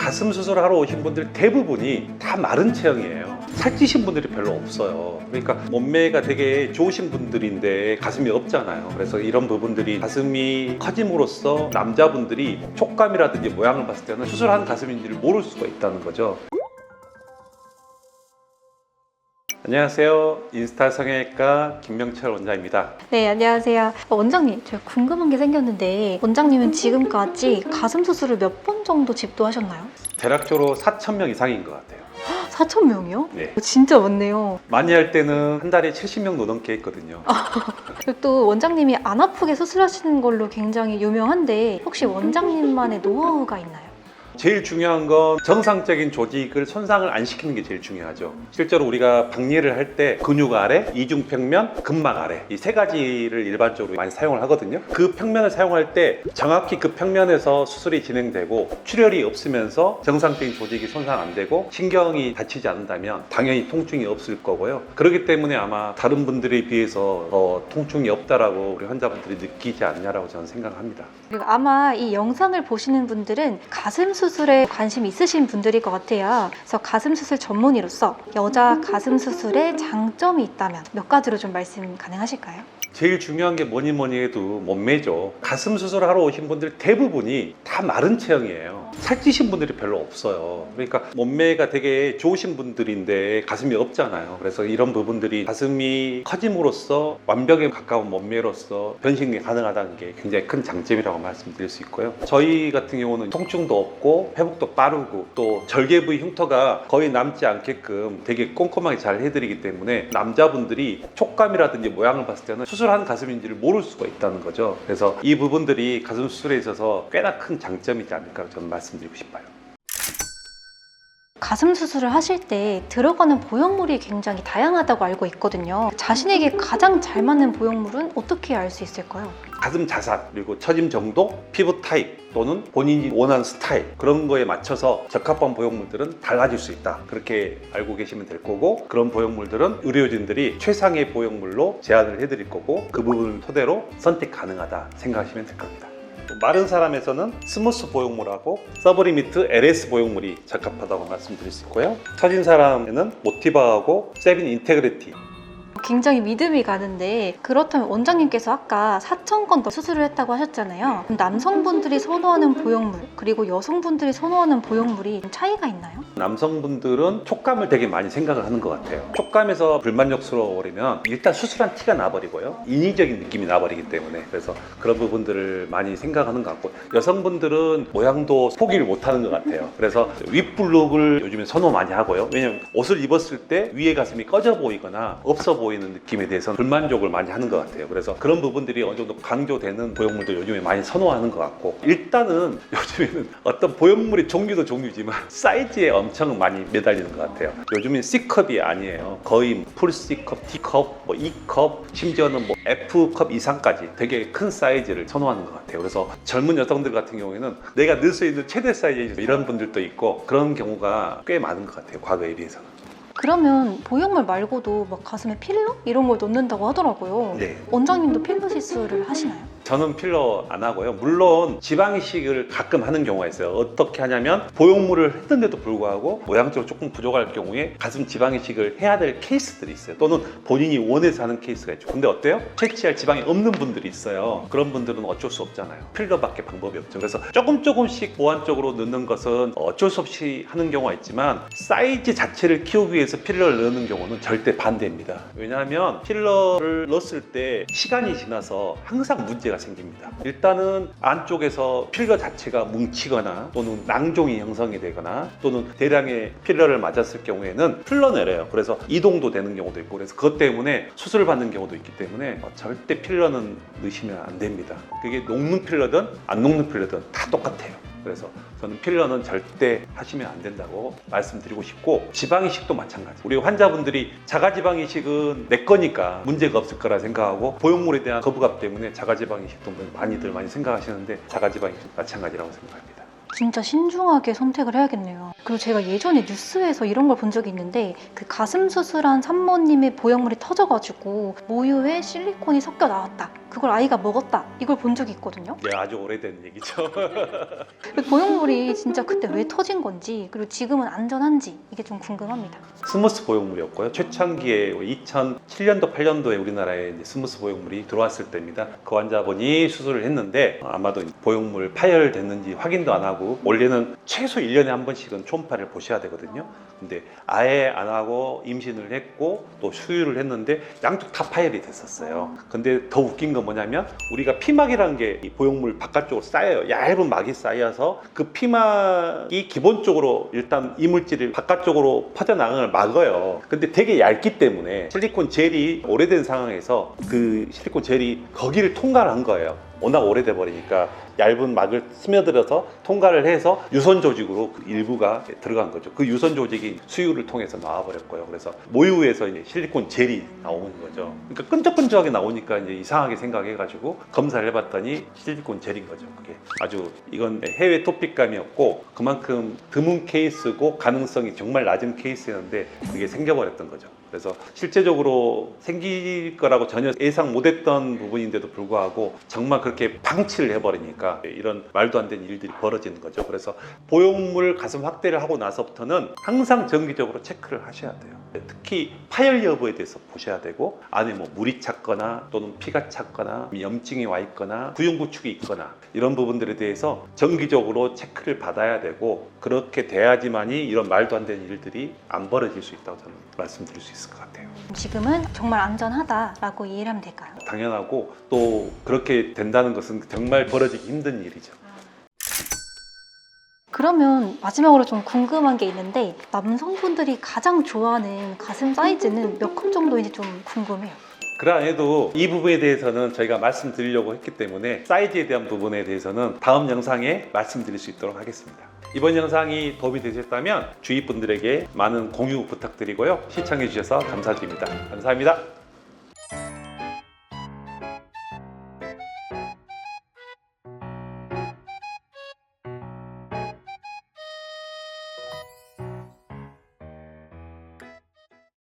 가슴 수술하러 오신 분들 대부분이 다 마른 체형이에요. 살찌신 분들이 별로 없어요. 그러니까 몸매가 되게 좋으신 분들인데 가슴이 없잖아요. 그래서 이런 부분들이 가슴이 커짐으로써 남자분들이 촉감이라든지 모양을 봤을 때는 수술한 가슴인지를 모를 수가 있다는 거죠. 안녕하세요. 인스타 성형외과 김명철 원장입니다. 네, 안녕하세요. 원장님, 제가 궁금한 게 생겼는데 원장님은 지금까지 가슴 수술을 몇 번 정도 집도하셨나요? 대략적으로 4,000명 이상인 것 같아요. 4,000명이요? 네. 진짜 많네요. 많이 할 때는 한 달에 70명도 넘게 했거든요. 그리고 또 원장님이 안 아프게 수술하시는 걸로 굉장히 유명한데 혹시 원장님만의 노하우가 있나요? 제일 중요한 건 정상적인 조직을 손상을 안 시키는 게 제일 중요하죠. 실제로 우리가 박리를 할 때 근육 아래, 이중평면, 근막 아래 이 세 가지를 일반적으로 많이 사용을 하거든요. 그 평면을 사용할 때 정확히 그 평면에서 수술이 진행되고 출혈이 없으면서 정상적인 조직이 손상 안 되고 신경이 다치지 않는다면 당연히 통증이 없을 거고요. 그렇기 때문에 아마 다른 분들에 비해서 통증이 없다라고 우리 환자분들이 느끼지 않냐라고 저는 생각합니다. 그리고 아마 이 영상을 보시는 분들은 가슴 수술에 관심 있으신 분들일 것 같아요. 그래서 가슴 수술 전문의로서 여자 가슴 수술에 장점이 있다면 몇 가지로 좀 말씀 가능하실까요? 제일 중요한 게 뭐니 해도 몸매죠. 가슴 수술하러 오신 분들 대부분이 다 마른 체형이에요. 살찌신 분들이 별로 없어요. 그러니까 몸매가 되게 좋으신 분들인데 가슴이 없잖아요. 그래서 이런 부분들이 가슴이 커짐으로써 완벽에 가까운 몸매로서 변신이 가능하다는 게 굉장히 큰 장점이라고 말씀드릴 수 있고요. 저희 같은 경우는 통증도 없고 회복도 빠르고 또 절개 부위 흉터가 거의 남지 않게끔 되게 꼼꼼하게 잘 해드리기 때문에 남자분들이 촉감이라든지 모양을 봤을 때는 수술한 가슴인지를 모를 수가 있다는 거죠. 그래서 이 부분들이 가슴 수술에 있어서 꽤나 큰 장점이지 않을까 저는 말씀드리고 싶어요. 가슴 수술을 하실 때 들어가는 보형물이 굉장히 다양하다고 알고 있거든요. 자신에게 가장 잘 맞는 보형물은 어떻게 알 수 있을까요? 가슴 자산, 그리고 처짐 정도, 피부 타입 또는 본인이 원하는 스타일 그런 거에 맞춰서 적합한 보형물들은 달라질 수 있다. 그렇게 알고 계시면 될 거고 그런 보형물들은 의료진들이 최상의 보형물로 제안을 해드릴 거고 그 부분을 토대로 선택 가능하다 생각하시면 될 겁니다. 마른 사람에서는 스무스 보형물하고 서브리미트 LS 보형물이 적합하다고 말씀드릴 수 있고요. 처진 사람에는 모티바하고 세빈 인테그리티 굉장히 믿음이 가는데 그렇다면 원장님께서 아까 4,000건 더 수술을 했다고 하셨잖아요. 그럼 남성분들이 선호하는 보형물 그리고 여성분들이 선호하는 보형물이 좀 차이가 있나요? 남성분들은 촉감을 되게 많이 생각을 하는 것 같아요. 촉감에서 불만족스러워버리면 일단 수술한 티가 나버리고요. 인위적인 느낌이 나버리기 때문에 그래서 그런 부분들을 많이 생각하는 것 같고 여성분들은 모양도 포기를 못하는 것 같아요. 그래서 윗블룩을 요즘에 선호 많이 하고요. 왜냐면 옷을 입었을 때 위에 가슴이 꺼져 보이거나 없어 보이는 느낌에 대해서는 불만족을 많이 하는 것 같아요. 그래서 그런 부분들이 어느 정도 강조되는 보형물도 요즘에 많이 선호하는 것 같고 일단은 요즘에는 어떤 보형물의 종류도 종류지만 사이즈에 엄청 많이 매달리는 것 같아요. 요즘엔 C컵이 아니에요. 거의 풀 C컵, D컵, 뭐 E컵, 심지어는 뭐 F컵 이상까지 되게 큰 사이즈를 선호하는 것 같아요. 그래서 젊은 여성들 같은 경우에는 내가 넣을 수 있는 최대 사이즈 이런 분들도 있고 그런 경우가 꽤 많은 것 같아요. 과거에 비해서는. 그러면 보형물 말고도 막 가슴에 필러? 이런 걸 넣는다고 하더라고요. 네. 원장님도 필러 시술을 하시나요? 저는 필러 안 하고요. 물론 지방 이식을 가끔 하는 경우가 있어요. 어떻게 하냐면 보형물을 했는데도 불구하고 모양적으로 조금 부족할 경우에 가슴 지방 이식을 해야 될 케이스들이 있어요. 또는 본인이 원해서 하는 케이스가 있죠. 근데 어때요? 채취할 지방이 없는 분들이 있어요. 그런 분들은 어쩔 수 없잖아요. 필러밖에 방법이 없죠. 그래서 조금씩 보완적으로 넣는 것은 어쩔 수 없이 하는 경우가 있지만 사이즈 자체를 키우기 위해서 필러를 넣는 경우는 절대 반대입니다. 왜냐하면 필러를 넣었을 때 시간이 지나서 항상 문제가 생깁니다. 일단은 안쪽에서 필러 자체가 뭉치거나 또는 낭종이 형성이 되거나 또는 대량의 필러를 맞았을 경우에는 흘러내려요. 그래서 이동도 되는 경우도 있고 그래서 그것 때문에 수술을 받는 경우도 있기 때문에 절대 필러는 넣으시면 안 됩니다. 그게 녹는 필러든 안 녹는 필러든 다 똑같아요. 그래서 저는 필러는 절대 하시면 안 된다고 말씀드리고 싶고 지방이식도 마찬가지. 우리 환자분들이 자가지방이식은 내 거니까 문제가 없을 거라 생각하고 보형물에 대한 거부감 때문에 자가지방이식도 많이 생각하시는데 자가지방이식 마찬가지라고 생각합니다. 진짜 신중하게 선택을 해야겠네요. 그리고 제가 예전에 뉴스에서 이런 걸 본 적이 있는데 그 가슴 수술한 산모님의 보형물이 터져가지고 모유에 실리콘이 섞여 나왔다. 그걸 아이가 먹었다. 이걸 본 적이 있거든요. 네, 아주 오래된 얘기죠. 그 보형물이 진짜 그때 왜 터진 건지 그리고 지금은 안전한지 이게 좀 궁금합니다. 스무스 보형물이었고요. 초창기에 2007년도, 8년도에 우리나라에 이제 스무스 보형물이 들어왔을 때입니다. 그 환자분이 수술을 했는데 아마도 보형물 파열됐는지 확인도 안 하고 원래는 최소 1년에 한 번씩은 초음파를 보셔야 되거든요. 근데 아예 안 하고 임신을 했고 또 수유를 했는데 양쪽 다 파열이 됐었어요. 근데 더 웃긴 건 뭐냐면 우리가 피막이라는 게 이 보형물 바깥쪽으로 쌓여요. 얇은 막이 쌓여서 그 피막이 기본적으로 일단 이물질을 바깥쪽으로 퍼져나가는 걸 막아요. 근데 되게 얇기 때문에 실리콘 젤이 오래된 상황에서 그 실리콘 젤이 거기를 통과를 한 거예요. 워낙 오래돼 버리니까 얇은 막을 스며들어서 통과를 해서 유선 조직으로 그 일부가 들어간 거죠. 그 유선 조직이 수유를 통해서 나와버렸고요. 그래서 모유에서 이제 실리콘 젤이 나오는 거죠. 그러니까 끈적끈적하게 나오니까 이제 이상하게 생각해가지고 검사를 해봤더니 실리콘 젤인 거죠. 그게 아주 이건 해외 토픽감이었고 그만큼 드문 케이스고 가능성이 정말 낮은 케이스였는데 그게 생겨버렸던 거죠. 그래서 실제적으로 생길 거라고 전혀 예상 못했던 부분인데도 불구하고 정말 그렇게 방치를 해버리니까 이런 말도 안 되는 일들이 벌어지는 거죠. 그래서 보형물 가슴 확대를 하고 나서부터는 항상 정기적으로 체크를 하셔야 돼요. 특히 파열 여부에 대해서 보셔야 되고 안에 뭐 물이 찼거나 또는 피가 찼거나 염증이 와 있거나 구용구축이 있거나 이런 부분들에 대해서 정기적으로 체크를 받아야 되고 그렇게 돼야지만이 이런 말도 안 되는 일들이 안 벌어질 수 있다고 저는 말씀드릴 수 있을 것 같아요. 지금은 정말 안전하다라고 이해를 하면 될까요? 당연하고 또 그렇게 된다는 것은 정말 벌어지기 힘든 일이죠. 그러면 마지막으로 좀 궁금한 게 있는데 남성분들이 가장 좋아하는 가슴 사이즈는 몇 컵 정도인지 좀 궁금해요. 그러해도 이 부분에 대해서는 저희가 말씀드리려고 했기 때문에 사이즈에 대한 부분에 대해서는 다음 영상에 말씀드릴 수 있도록 하겠습니다. 이번 영상이 도움이 되셨다면 주위 분들에게 많은 공유 부탁드리고요. 시청해 주셔서 감사드립니다. 감사합니다.